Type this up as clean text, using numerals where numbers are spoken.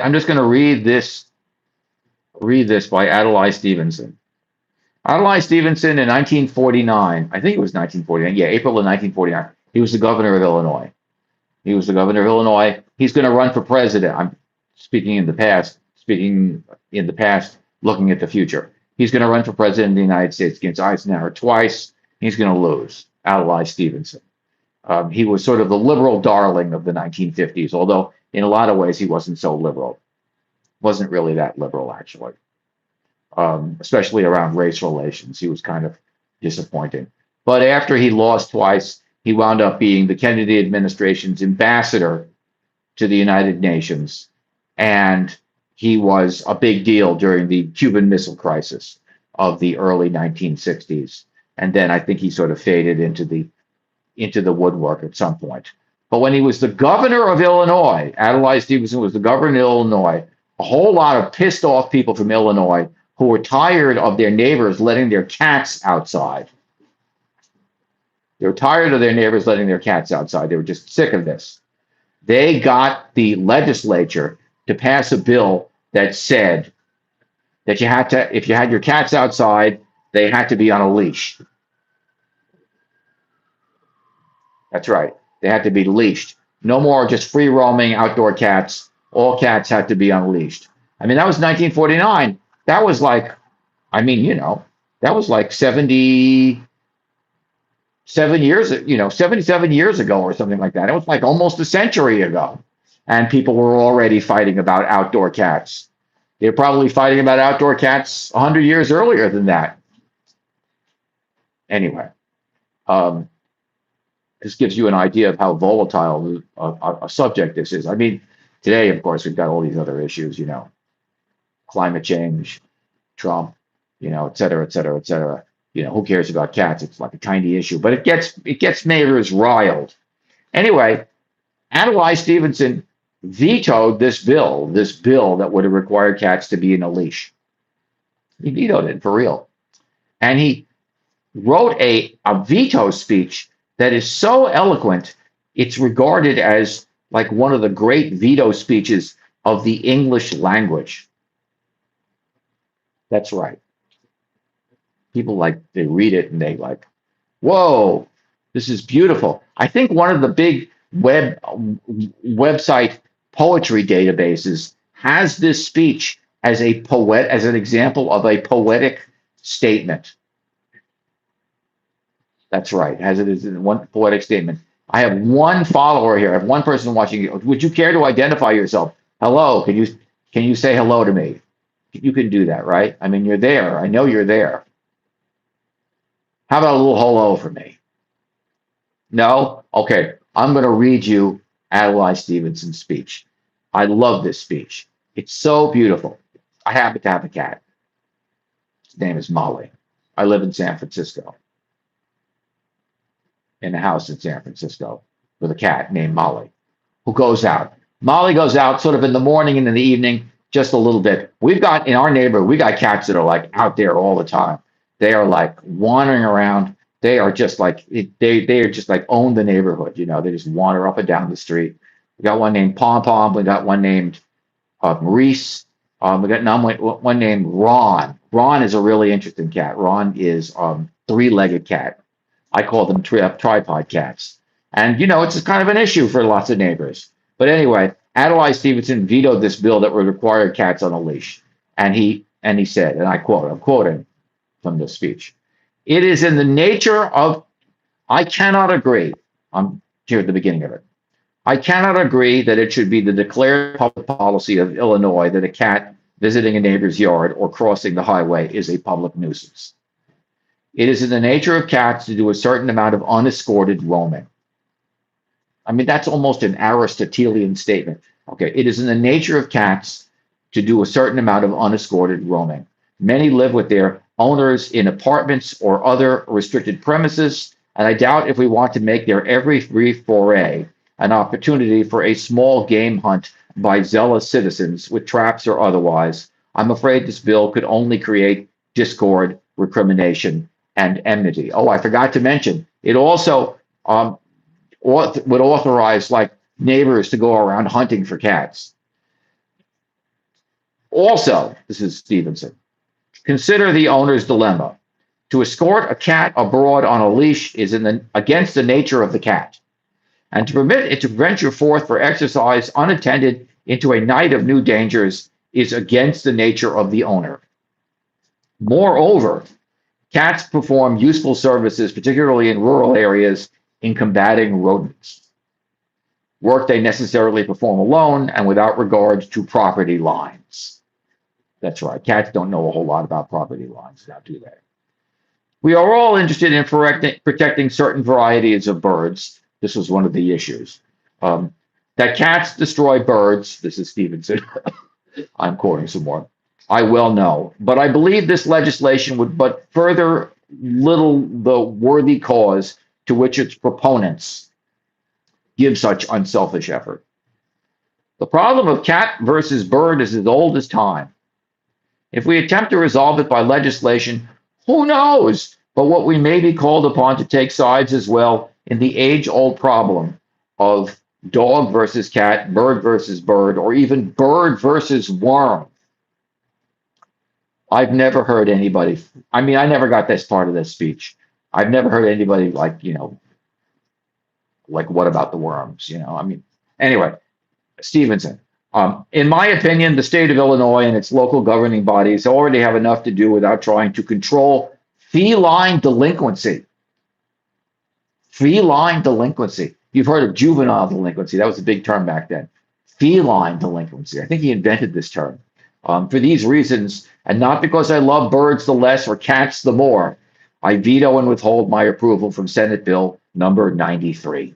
I'm just going to read this by Adlai Stevenson. Adlai Stevenson in 1949, I think it was 1949, yeah, April of 1949, he was the governor of Illinois. He was the governor of Illinois. He's going to run for president. I'm speaking in the past, looking at the future. He's going to run for president of the United States against Eisenhower twice. He's going to lose. Adlai Stevenson. He was sort of the liberal darling of the 1950s, although in a lot of ways he wasn't so liberal. Wasn't really that liberal, actually, especially around race relations. He was kind of disappointing. But after he lost twice, he wound up being the Kennedy administration's ambassador to the United Nations. And he was a big deal during the Cuban Missile Crisis of the early 1960s. And then I think he sort of faded into the woodwork at some point. But when he was the governor of Illinois, Adlai Stevenson was the governor of Illinois, a whole lot of pissed off people from Illinois who were tired of their neighbors letting their cats outside. They were tired of their neighbors letting their cats outside. They were just sick of this. They got the legislature to pass a bill that said that you had to, if you had your cats outside, they had to be on a leash. That's right. They had to be leashed. No more just free roaming outdoor cats. All cats had to be unleashed. I mean, that was 1949. That was like, that was like 77 years, 77 years ago or something like that. It was like almost a century ago. And people were already fighting about outdoor cats. They were probably fighting about outdoor cats 100 years earlier than that. Anyway, this gives you an idea of how volatile a subject this is. I mean, today, of course, we've got all these other issues, climate change, Trump, et cetera, et cetera, et cetera. Who cares about cats? It's like a tiny issue, but it gets neighbors riled. Anyway, Adlai Stevenson vetoed this bill that would have required cats to be in a leash. He vetoed it for real. And he wrote a veto speech that is so eloquent, it's regarded as like one of the great veto speeches of the English language. That's right. People they read it and they like, whoa, this is beautiful. I think one of the big website poetry databases has this speech as an example of a poetic statement. That's right. As it is in one poetic statement. I have one follower here. I have one person watching. Would you care to identify yourself? Hello. Can you say hello to me? You can do that, right? I mean, you're there. I know you're there. How about a little hello for me? No? Okay. I'm going to read you Adlai Stevenson's speech. I love this speech. It's so beautiful. I happen to have a cat. His name is Molly. I live in San Francisco. In a house in San Francisco with a cat named Molly, who goes out. Molly goes out sort of in the morning and in the evening, just a little bit. We've got in our neighborhood, we got cats that are like out there all the time. They are like wandering around. They are just like they are just like own the neighborhood. They just wander up and down the street. We got one named Pom Pom. We got one named Maurice. We got one named Ron. Ron is a really interesting cat. Ron is three-legged cat. I call them tripod cats. And, it's kind of an issue for lots of neighbors. But anyway, Adlai Stevenson vetoed this bill that would require cats on a leash. And he said, and I'm quoting from this speech, it is in the nature of, I cannot agree. I'm here at the beginning of it. I cannot agree that it should be the declared public policy of Illinois that a cat visiting a neighbor's yard or crossing the highway is a public nuisance. It is in the nature of cats to do a certain amount of unescorted roaming. I mean, that's almost an Aristotelian statement. Okay, it is in the nature of cats to do a certain amount of unescorted roaming. Many live with their owners in apartments or other restricted premises, and I doubt if we want to make their every brief foray an opportunity for a small game hunt by zealous citizens with traps or otherwise. I'm afraid this bill could only create discord, recrimination, and enmity. Oh, I forgot to mention, it also would authorize like neighbors to go around hunting for cats. Also, this is Stevenson, consider the owner's dilemma. To escort a cat abroad on a leash is against the nature of the cat, and to permit it to venture forth for exercise unattended into a night of new dangers is against the nature of the owner. Moreover, cats perform useful services, particularly in rural areas, in combating rodents, work they necessarily perform alone and without regard to property lines. That's right. Cats don't know a whole lot about property lines now, do they? We are all interested in protecting certain varieties of birds. This was one of the issues. That cats destroy birds, this is Stevenson. I'm quoting some more. I well know, but I believe this legislation would but further little the worthy cause to which its proponents give such unselfish effort. The problem of cat versus bird is as old as time. If we attempt to resolve it by legislation, who knows but what we may be called upon to take sides as well in the age-old problem of dog versus cat, bird versus bird, or even bird versus worm. I've never heard anybody, I mean, I never got this part of this speech. I've never heard anybody like, like what about the worms? I mean, anyway, Stevenson. In my opinion, the state of Illinois and its local governing bodies already have enough to do without trying to control feline delinquency. Feline delinquency. You've heard of juvenile delinquency. That was a big term back then. Feline delinquency. I think he invented this term. For these reasons, and not because I love birds the less or cats the more, I veto and withhold my approval from Senate Bill number 93.